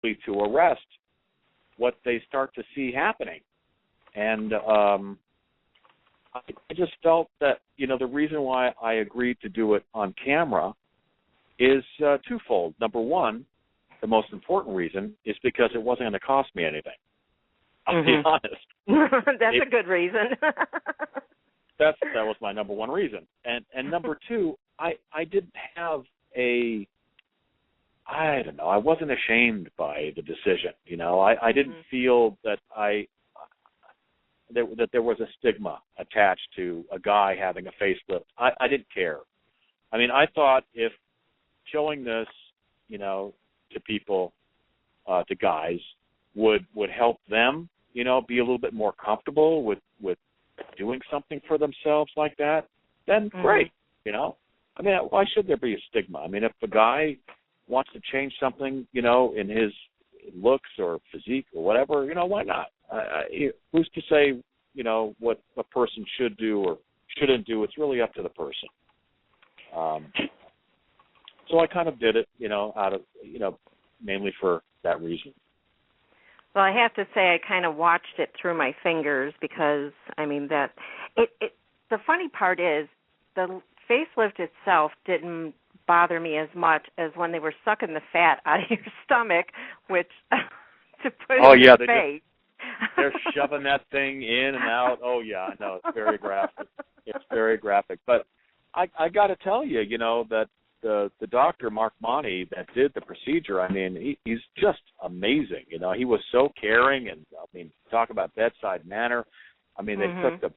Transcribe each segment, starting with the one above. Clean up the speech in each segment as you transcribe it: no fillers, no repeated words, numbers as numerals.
to arrest what they start to see happening. And I just felt that, the reason why I agreed to do it on camera is twofold. Number one, the most important reason is because it wasn't going to cost me anything. I'll be honest. That's a good reason. that was my number one reason. And number two, I didn't have I don't know, I wasn't ashamed by the decision. I didn't feel that that there was a stigma attached to a guy having a facelift. I didn't care. I mean, I thought if showing this, to people, to guys, would help them, be a little bit more comfortable with doing something for themselves like that, then great, I mean, why should there be a stigma? I mean, if a guy wants to change something, in his looks or physique or whatever, why not? Who's to say, what a person should do or shouldn't do? It's really up to the person. So I kind of did it, out of, mainly for that reason. Well, I have to say I kind of watched it through my fingers because, I mean, the funny part is the facelift itself didn't bother me as much as when they were sucking the fat out of your stomach, which to put in your face. They're shoving that thing in and out. Oh, yeah, I know. It's very graphic. It's very graphic. But I got to tell you, that the doctor, Mark Monty, that did the procedure, I mean, he's just amazing. He was so caring, and, I mean, talk about bedside manner. I mean, they took the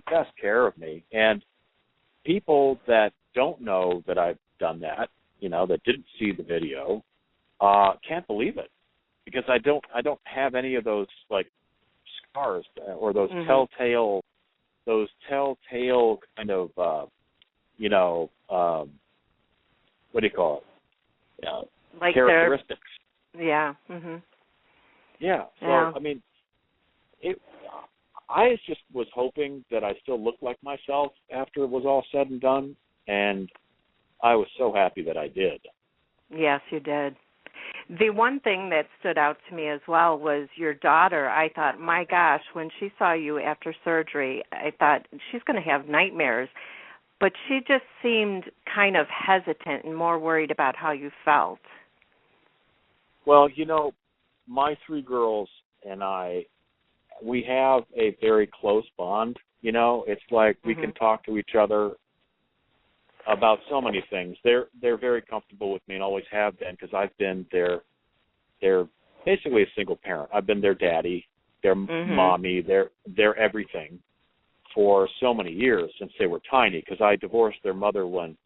best care of me. And people that don't know that I've done that, that didn't see the video, can't believe it, because I don't have any of those like scars or those telltale kind of what do you call it? Like characteristics. Yeah. Yeah. So I mean, I just was hoping that I still looked like myself after it was all said and done, and I was so happy that I did. Yes, you did. The one thing that stood out to me as well was your daughter. I thought, my gosh, when she saw you after surgery, I thought she's going to have nightmares. But she just seemed kind of hesitant and more worried about how you felt. Well, my three girls and I, we have a very close bond. It's like we can talk to each other about so many things. They're very comfortable with me and always have been, because I've been they're basically a single parent. I've been their daddy, their mommy, their everything for so many years since they were tiny, because I divorced their mother when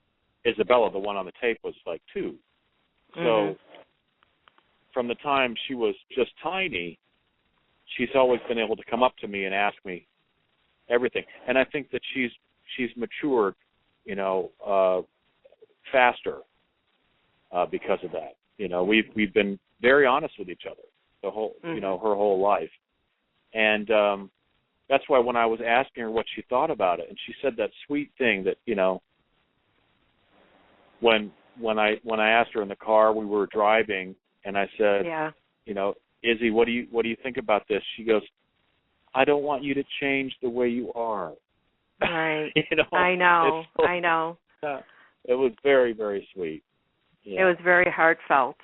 Isabella, the one on the tape, was like 2. So from the time she was just tiny, she's always been able to come up to me and ask me everything. And I think that she's matured, faster because of that. We've been very honest with each other the whole, her whole life. And that's why when I was asking her what she thought about it, and she said that sweet thing that, when I asked her in the car, we were driving, and I said, Izzy, what do you think about this? She goes, I don't want you to change the way you are. Right. I know. It was very, very sweet. Yeah. It was very heartfelt.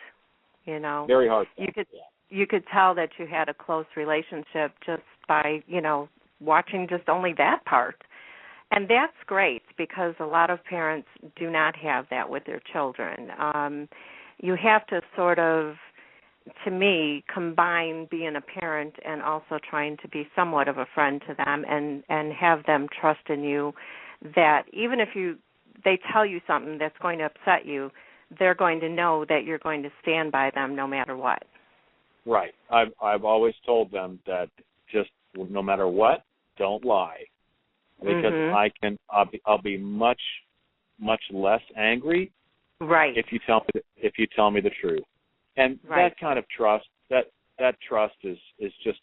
Very heartfelt. You could tell that you had a close relationship just by, watching just only that part. And that's great, because a lot of parents do not have that with their children. You have to sort of, to me, combine being a parent and also trying to be somewhat of a friend to them and have them trust in you, that even if they tell you something that's going to upset you, they're going to know that you're going to stand by them no matter what. Right. I've always told them that just no matter what, don't lie, because I'll be much less angry, right, if you tell me the truth. And that kind of trust, that trust is just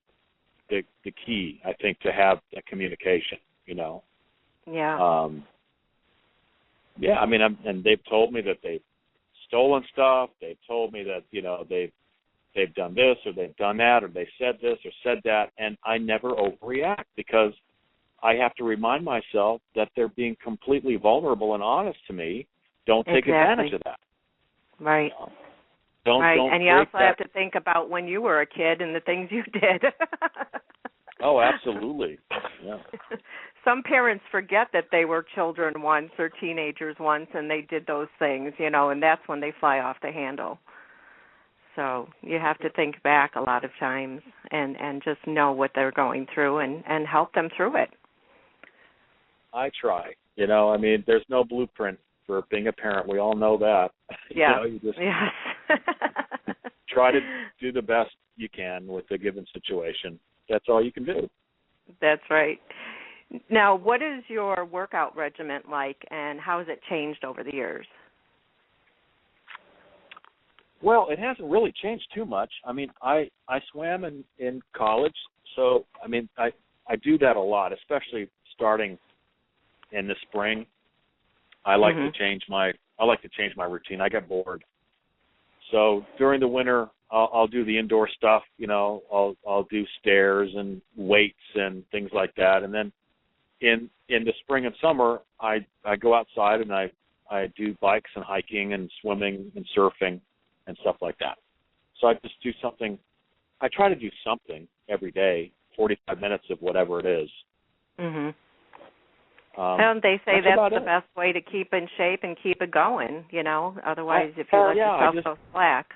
the key, I think, to have that communication. Yeah. Yeah. I mean, and they've told me that they've stolen stuff. They've told me that they've they've done this or they've done that or they said this or said that, and I never overreact because I have to remind myself that they're being completely vulnerable and honest to me. Don't take advantage of that. Right. Don't and you also have to think about when you were a kid and the things you did. Oh, absolutely. Yeah. Some parents forget that they were children once or teenagers once and they did those things, and that's when they fly off the handle. So you have to think back a lot of times and just know what they're going through and help them through it. I try. There's no blueprint for being a parent. We all know that. Yeah. You just yes. try to do the best you can with the given situation. That's all you can do. That's right. Now, what is your workout regimen like, and how has it changed over the years? Well, it hasn't really changed too much. I swam in college, so I do that a lot, especially starting in the spring. I like to change my routine. I get bored. So during the winter, I'll do the indoor stuff. I'll do stairs and weights and things like that. And then in the spring and summer, I go outside and I do bikes and hiking and swimming and surfing and stuff like that. So I just do something. I try to do something every day, 45 minutes of whatever it is. Mhm. Don't they say that's the best way to keep in shape and keep it going, Otherwise, if you let yourself go slack.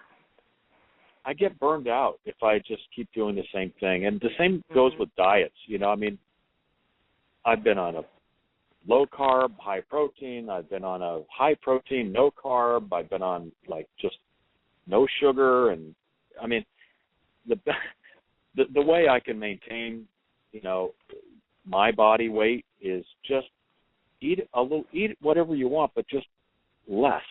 I get burned out if I just keep doing the same thing. And the same goes with diets. I've been on a low-carb, high-protein. I've been on a high-protein, no-carb. I've been on, just no sugar. And, the way I can maintain, my body weight is just eat whatever you want, but just less,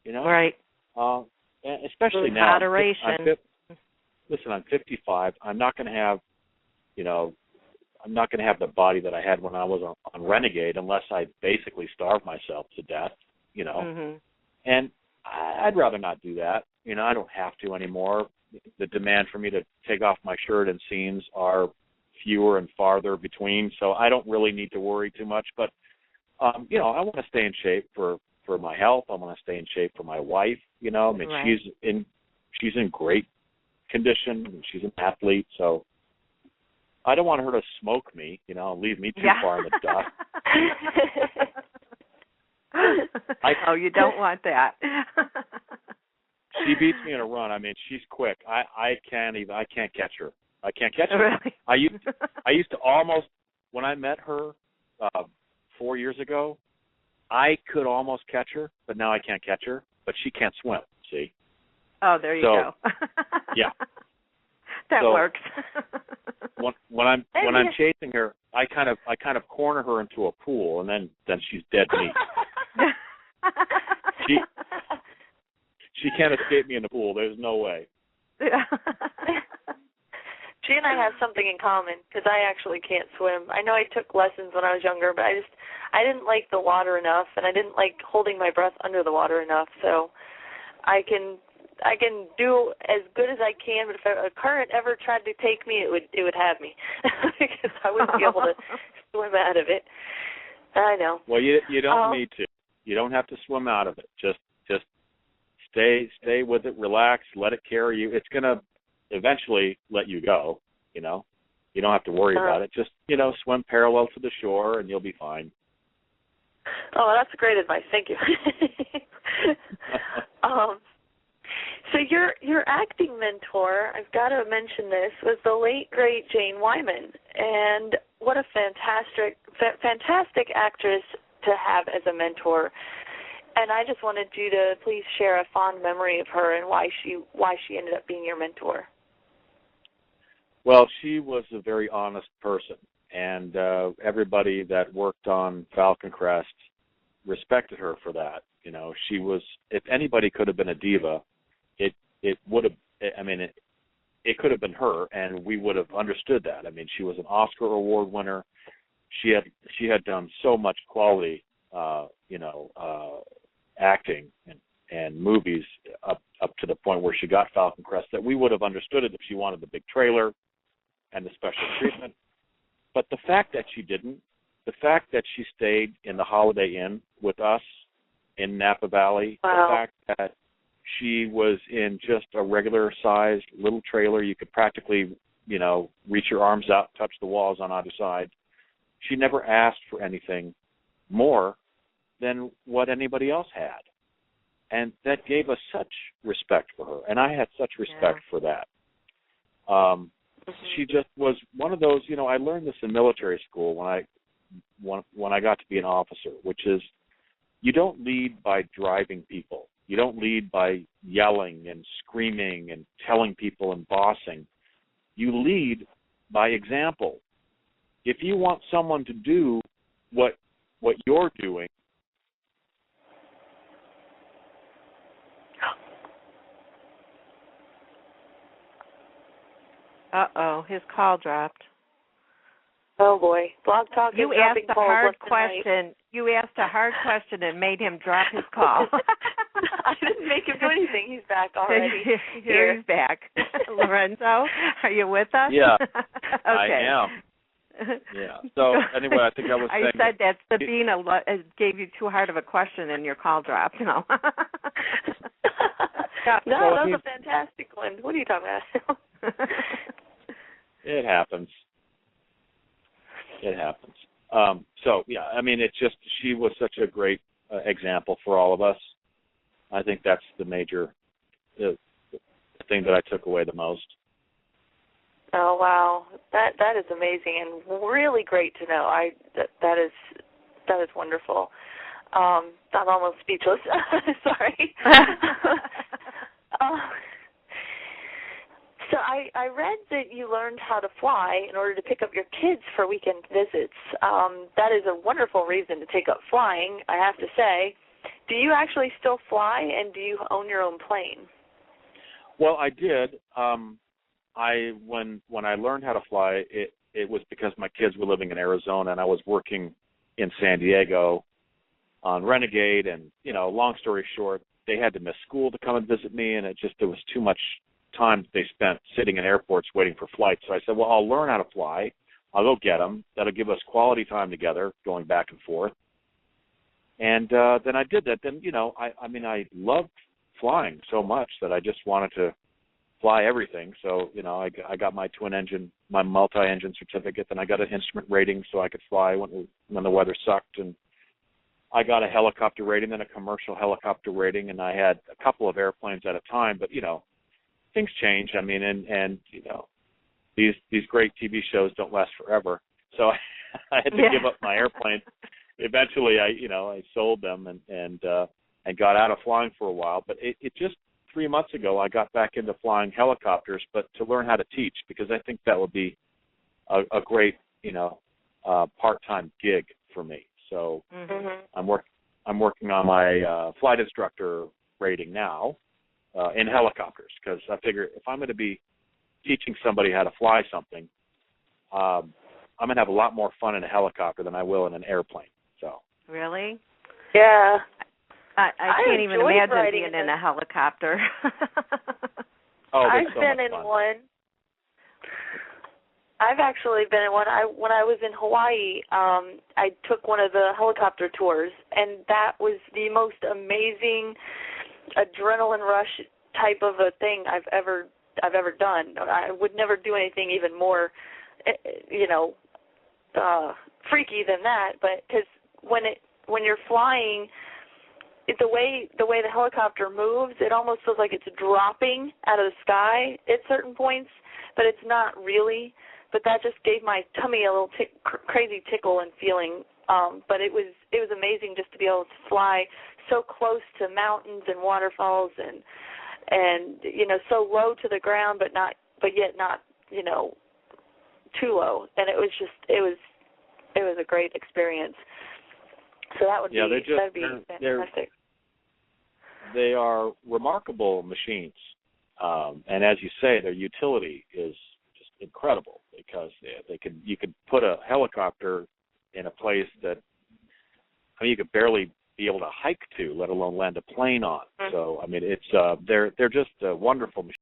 Right. And especially now. Moderation. I'm 55. I'm not going to have, the body that I had when I was on Renegade unless I basically starve myself to death, And I'd rather not do that. I don't have to anymore. The demand for me to take off my shirt and seams are fewer and farther between, so I don't really need to worry too much. But, I want to stay in shape for my health. I want to stay in shape for my wife. Right. She's in great condition. And she's an athlete, so I don't want her to smoke me. Leave me too far in the dust. You don't want that. She beats me in a run. She's quick. I can't catch her. I can't catch her. Really? I used to almost, when I met her 4 years ago, I could almost catch her, but now I can't catch her. But she can't swim. See? Oh, there you go. Yeah. That works. when I'm chasing her, I kind of corner her into a pool, and then she's dead meat. She can't escape me in the pool. There's no way. Yeah. She and I have something in common because I actually can't swim. I know I took lessons when I was younger, but I didn't like the water enough, and I didn't like holding my breath under the water enough. So I can do as good as I can, but if a current ever tried to take me, it would have me because I wouldn't be able to swim out of it. I know. Well, you don't need to. You don't have to swim out of it. Just stay with it, relax, let it carry you. It's gonna eventually let you go. You don't have to worry about it. Just swim parallel to the shore, and you'll be fine. Oh, that's great advice. Thank you. So your acting mentor, I've got to mention this, was the late great Jane Wyman, and what a fantastic actress to have as a mentor. And I just wanted you to please share a fond memory of her and why she ended up being your mentor. Well, she was a very honest person, and everybody that worked on Falcon Crest respected her for that. She was, if anybody could have been a diva, it would have, it could have been her, and we would have understood that. She was an Oscar Award winner. She had done so much quality, acting, and and movies up to the point where she got Falcon Crest that we would have understood it if she wanted the big trailer and the special treatment. But the fact that she didn't, the fact that she stayed in the Holiday Inn with us in Napa Valley, wow. the fact that she was in just a regular-sized little trailer, you could practically, reach your arms out, touch the walls on either side. She never asked for anything more than what anybody else had. And that gave us such respect for her. And I had such respect for that. She just was one of those, I learned this in military school when I got to be an officer, which is you don't lead by driving people. You don't lead by yelling and screaming and telling people and bossing. You lead by example. If you want someone to do what you're doing, his call dropped. Oh boy, Blog Talk is You asked a hard question. You asked a hard question and made him drop his call. I didn't make him do anything. He's back already. Here he's back. Lorenzo, are you with us? Yeah, okay. I am. Yeah. So anyway, I think I was saying. I said that Sabina gave you too hard of a question and your call dropped. No, that was a fantastic one. What are you talking about? It happens. It happens. It's just she was such a great example for all of us. I think that's the major thing that I took away the most. Oh wow, that is amazing and really great to know. That is wonderful. I'm almost speechless. Sorry. So I read that you learned how to fly in order to pick up your kids for weekend visits. That is a wonderful reason to take up flying, I have to say. Do you actually still fly, and do you own your own plane? Well, I did. When I learned how to fly, it was because my kids were living in Arizona, and I was working in San Diego on Renegade, and long story short, they had to miss school to come and visit me, and there was too much time that they spent sitting in airports waiting for flights. So I said, well, I'll learn how to fly. I'll go get them. That'll give us quality time together, going back and forth. And then I did that. Then I loved flying so much that I just wanted to fly everything. So I got my my multi-engine certificate. Then I got an instrument rating so I could fly when the weather sucked, and I got a helicopter rating, then a commercial helicopter rating, and I had a couple of airplanes at a time. But things change. And these great TV shows don't last forever. So I had to give up my airplane. Eventually, I sold them and got out of flying for a while. But it just 3 months ago, I got back into flying helicopters, but to learn how to teach, because I think that would be a great part-time gig for me. So I'm working on my flight instructor rating now. In helicopters, because I figure if I'm going to be teaching somebody how to fly something, I'm going to have a lot more fun in a helicopter than I will in an airplane. So really, yeah, I can't even imagine being in a helicopter. I've been in one. I've actually been in one. When I was in Hawaii, I took one of the helicopter tours, and that was the most amazing adrenaline rush type of a thing I've ever done. I would never do anything even more, freaky than that. But because when you're flying, the way the helicopter moves, it almost feels like it's dropping out of the sky at certain points, but it's not really. But that just gave my tummy a little crazy tickle and feeling. But it was amazing just to be able to fly so close to mountains and waterfalls and so low to the ground, but yet not too low. And it was a great experience. So that would be fantastic. They are remarkable machines, and as you say, their utility is just incredible because you could put a helicopter in a place that you could barely be able to hike to, let alone land a plane on. So I mean, it's they're just wonderful machines.